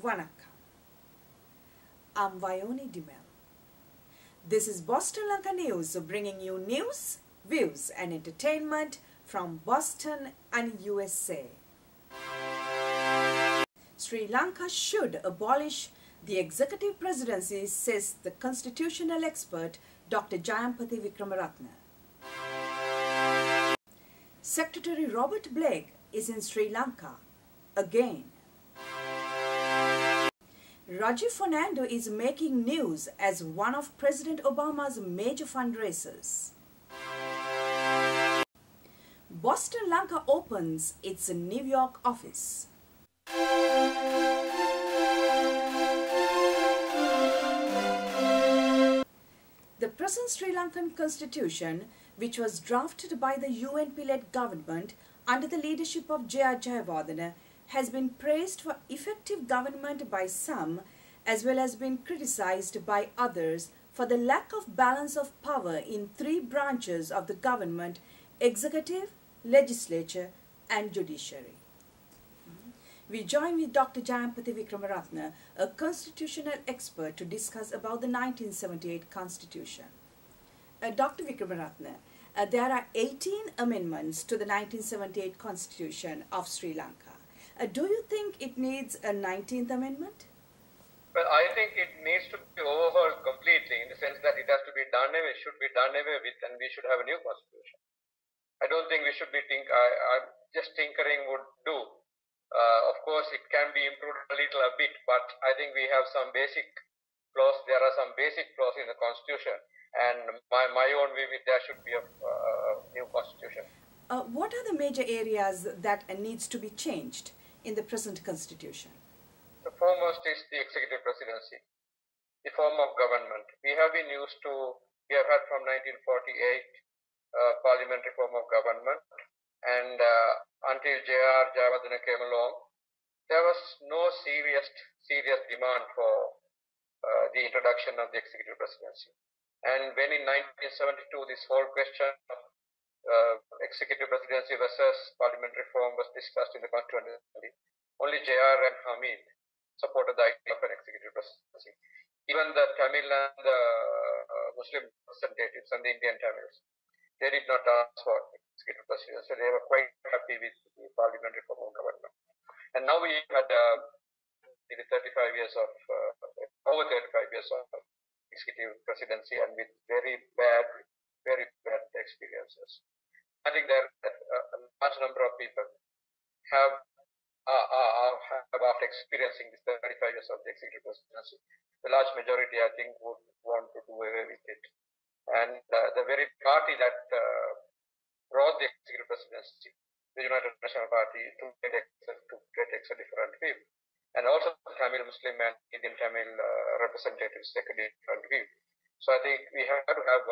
Vanakkam. I'm Vayoni Dimel. This is Boston Lanka News, bringing you news, views and entertainment from Boston and USA. Sri Lanka should abolish the executive presidency, says the constitutional expert Dr. Jayampathy Wickramaratne. Secretary Robert Blake is in Sri Lanka again. Rajiv Fernando is making news as one of President Obama's major fundraisers. Boston Lanka opens its New York office. The present Sri Lankan constitution, which was drafted by the UNP-led government under the leadership of Jayampathy, has been praised for effective government by some as well as been criticized by others for the lack of balance of power in three branches of the government: executive, legislature and judiciary. We join with Dr. Jayampathy Wickramaratne, a constitutional expert, to discuss about the 1978 Constitution. Dr. Wickramaratne, there are 18 amendments to the 1978 Constitution of Sri Lanka. Do you think it needs a 19th amendment? Well, I think it needs to be overhauled completely, in the sense that it has to be done away, should be done away with, and we should have a new constitution. I don't think we should be just tinkering would do. Of course, it can be improved a little a bit, but I think we have some basic flaws. There are some basic flaws in the constitution, and my own view is there should be a new constitution. What are the major areas that needs to be changed in the present constitution? The foremost is the executive presidency, the form of government. We have been used to, we have had from 1948 parliamentary form of government, and until Jayampathy came along, there was no serious demand for the introduction of the executive presidency. And when in 1972 this whole question of executive presidency versus parliamentary form was discussed in the Constitutional Assembly, only JR and Hamid supported the idea of an executive presidency. Even the Tamil and the Muslim representatives and the Indian Tamils, they did not ask for executive presidency, so they were quite happy with the parliamentary form of government. And now we had 35 years of, over 35 years of executive presidency, and with very bad experiences. I think that a large number of people have after experiencing this 35 years of the executive presidency, the large majority, I think, would want to do away with it. And the very party that brought the executive presidency, the United National Party, to get a different view. And also Tamil Muslim and Indian Tamil representatives take a different view. So I think we have to have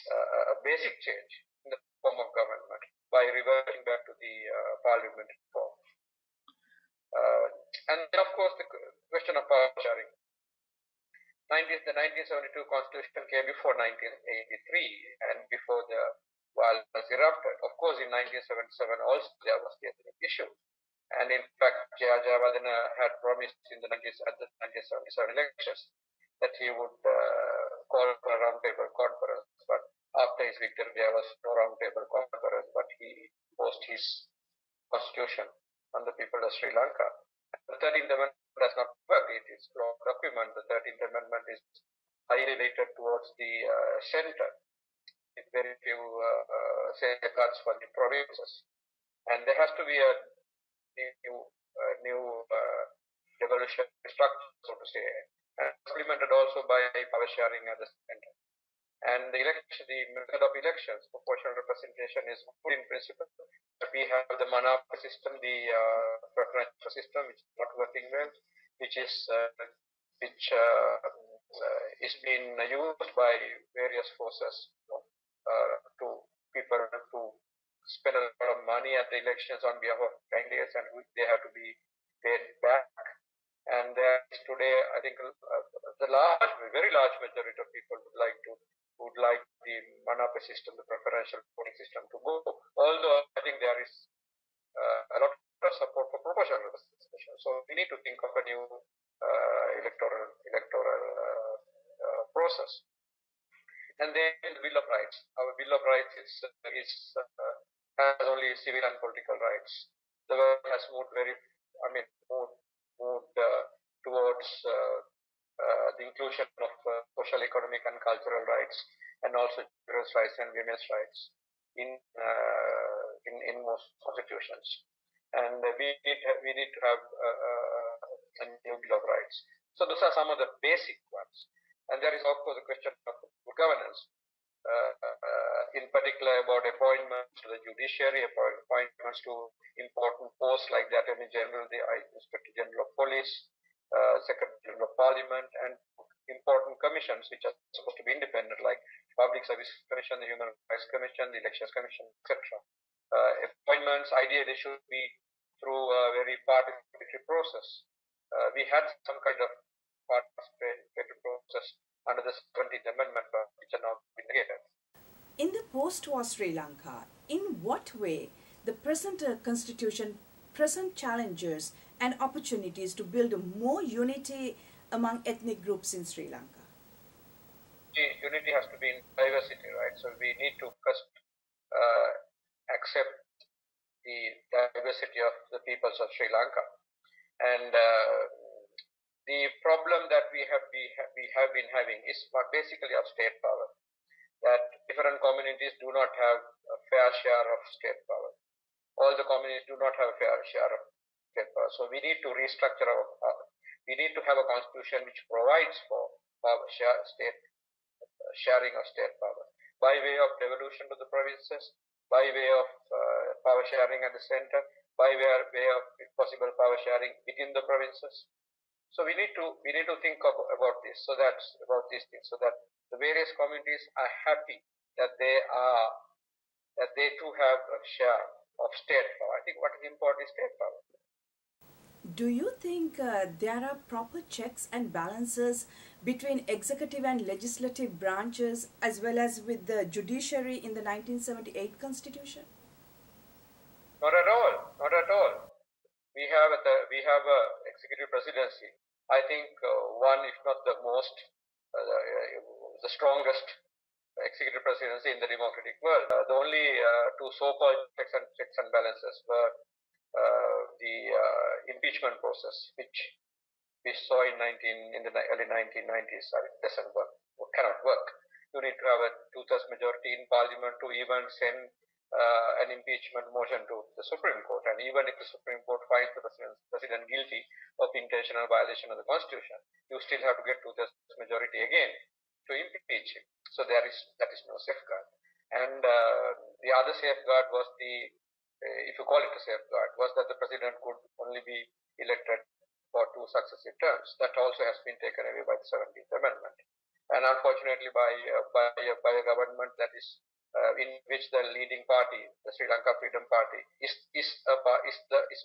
a basic change in the form of government by reverting back to the parliamentary form. And then, of course, the question of power sharing. The 1972 Constitution came before 1983 and before the violence erupted. Of course, in 1977 also there was the issue. And in fact, Jayampathy had promised in the 1977 elections that he would call for a roundtable conference. But after his victory, there was no roundtable conference, but he imposed his constitution on the people of Sri Lanka. The 13th Amendment does not work. It is a flawed document. The 13th Amendment is highly weighted towards the center, with very few safeguards for the provinces. And there has to be a new devolution structure, so to say, and supplemented also by power sharing at the center. And the method of elections, proportional representation is good in principle. We have the monopoly system, the preferential system, which is not working well, which is being used by various forces to people to spend a lot of money at the elections on behalf of candidates, and they have to be paid back. And there is today, I think, the very large majority of people would like the monopoly system, the preferential voting system, to go. Although I think there is a lot of of support for proportional representation. So we need to think of a new electoral process. And then the Bill of Rights. Our Bill of Rights has only civil and political rights. The world has moved towards the inclusion of social, economic, and cultural rights, and also children's rights and women's rights in most constitutions. And we need to have a new Bill of Rights. So those are some of the basic ones. And there is, of course, the question of good governance, in particular about appointments to the judiciary, appointments to important posts like the Attorney General, the Inspector General of Police, Secretary General of Parliament, and important commissions which are supposed to be independent, like Public Service Commission, the Human Rights Commission, the Elections Commission, etc. Appointments, ideally, should be through a very participatory process. We had some kind of participatory process under the 17th Amendment, which are now been negated. In the post-war Sri Lanka, in what way the present constitution present challenges and opportunities to build more unity among ethnic groups in Sri Lanka? Unity has to be in diversity, right? So we need to first accept the diversity of the peoples of Sri Lanka. And the problem that we have been having is basically of state power, that different communities do not have a fair share of state power. All the communities do not have a fair share of state power. So we need to restructure our power. We need to have a constitution which provides for sharing of state power by way of devolution to the provinces, by way of power sharing at the center, by way of, if possible, power sharing within the provinces. So we need to think about this, about these things, so that the various communities are happy that they too have a share of state power. I think what is important is state power. Do you think there are proper checks and balances between executive and legislative branches, as well as with the judiciary in the 1978 Constitution? Not at all. Not at all. We have a executive presidency. I think one, if not the most, the strongest executive presidency in the democratic world. The only two so-called checks and balances were the impeachment process, which we saw in the early 1990s. It doesn't work, cannot work. You need to have a 2/3 majority in Parliament to even send an impeachment motion to the Supreme Court, and even if the Supreme Court finds the president guilty of intentional violation of the Constitution, you still have to get 2/3 majority again to impeach him. So that is no safeguard. And the other safeguard was if you call it a safeguard, was that the president could only be elected for 2 successive terms. That also has been taken away by the 17th Amendment, and unfortunately by a government that is in which the leading party, the Sri Lanka Freedom Party, is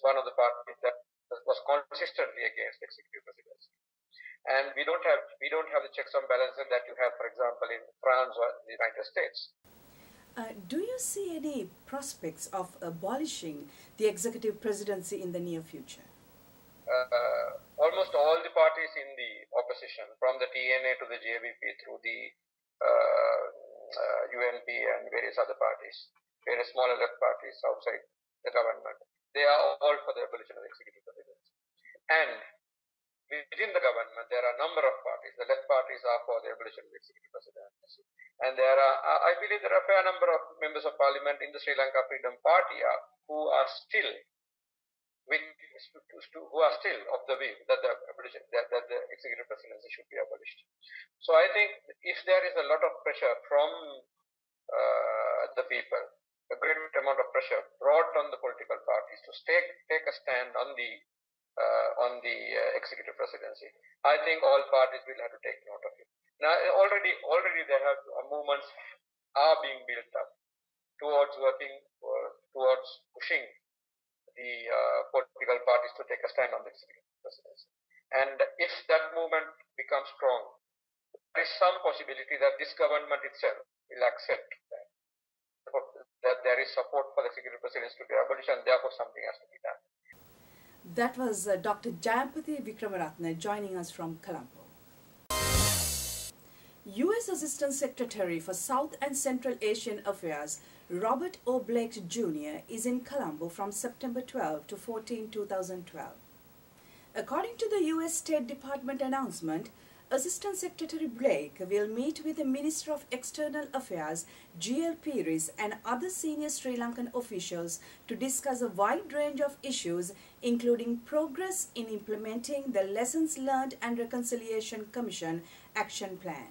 one of the parties that was consistently against executive presidency. And we don't have the checks and balances that you have, for example, in France or the United States. Do you see any prospects of abolishing the executive presidency in the near future? Almost all the parties in the opposition, from the TNA to the JVP through the UNP and various other parties, various smaller left parties outside the government, they are all for the abolition of the executive presidency. And within the government, there are a number of parties. The left parties are for the abolition of the executive presidency. And I believe there are a fair number of members of parliament in the Sri Lanka Freedom Party who are still of the view that the executive presidency should be abolished. So I think if there is a lot of pressure from the people, a great amount of pressure brought on the political parties to take a stand on the executive presidency, I think all parties will have to take note of it. Now, already there have movements are being built up towards pushing the political parties to take a stand on the executive presidency. And if that movement becomes strong, there is some possibility that this government itself will accept that there is support for the executive presidency to be abolished, and therefore something has to be done. That was Dr. Jayampathy Wickramaratne joining us from Colombo. U.S. Assistant Secretary for South and Central Asian Affairs Robert O. Blake Jr. is in Colombo from September 12 to 14, 2012. According to the U.S. State Department announcement, Assistant Secretary Blake will meet with the Minister of External Affairs G.L. Peiris and other senior Sri Lankan officials to discuss a wide range of issues, including progress in implementing the Lessons Learned and Reconciliation Commission Action Plan.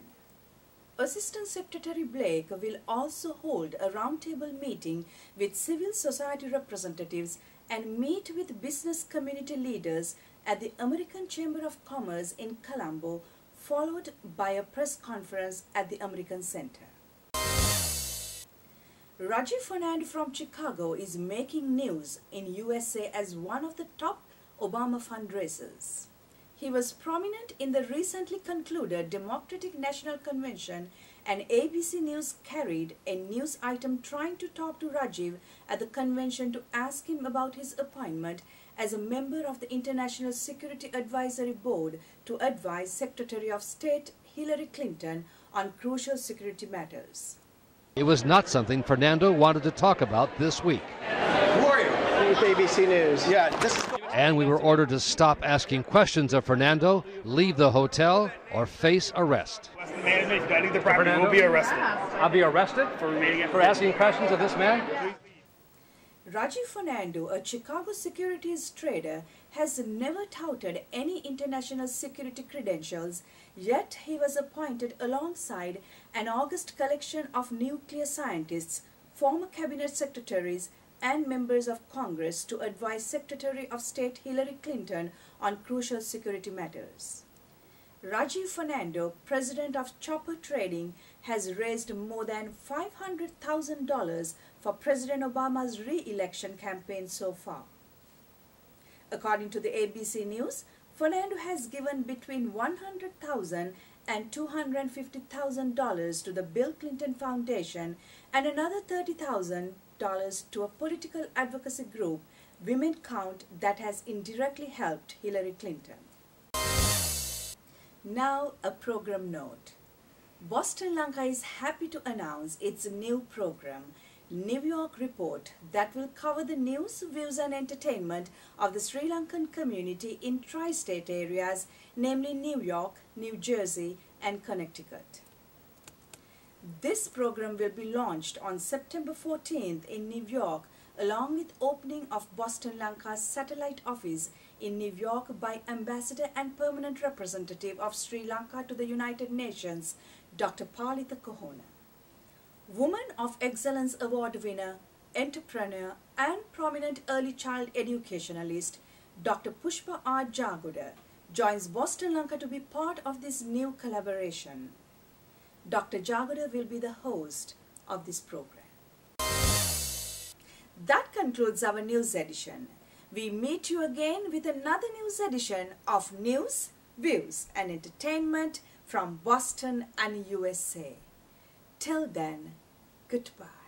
Assistant Secretary Blake will also hold a roundtable meeting with civil society representatives and meet with business community leaders at the American Chamber of Commerce in Colombo, followed by a press conference at the American Center. Rajiv Fernando from Chicago is making news in USA as one of the top Obama fundraisers. He was prominent in the recently concluded Democratic National Convention, and ABC News carried a news item trying to talk to Rajiv at the convention to ask him about his appointment as a member of the International Security Advisory Board to advise Secretary of State Hillary Clinton on crucial security matters. It was not something Fernando wanted to talk about this week. Who are you? With ABC News. Yeah, And we were ordered to stop asking questions of Fernando, leave the hotel, or face arrest. Management gutting the property will be arrested. I'll be arrested for asking questions of this man? Rajiv Fernando, a Chicago securities trader, has never touted any international security credentials, yet he was appointed alongside an august collection of nuclear scientists, former cabinet secretaries, and members of Congress to advise Secretary of State Hillary Clinton on crucial security matters. Rajiv Fernando, president of Chopper Trading, has raised more than $500,000 for President Obama's re-election campaign so far. According to the ABC News, Fernando has given between $100,000 and $250,000 to the Bill Clinton Foundation and another $30,000 to a political advocacy group, Women Count, that has indirectly helped Hillary Clinton. Now a program note. Boston Lanka is happy to announce its new program, New York Report, that will cover the news, views and entertainment of the Sri Lankan community in tri-state areas, namely New York, New Jersey and Connecticut. This program will be launched on September 14th in New York, along with opening of Boston Lanka's satellite office in New York by Ambassador and Permanent Representative of Sri Lanka to the United Nations, Dr. Palitha Kohona. Woman of Excellence Award winner, entrepreneur and prominent early child educationalist, Dr. Pushpa R. Jagoda, joins Boston Lanka to be part of this new collaboration. Dr. Jagoda will be the host of this program. That concludes our news edition. We meet you again with another news edition of News, Views and Entertainment from Boston and USA. Till then, goodbye.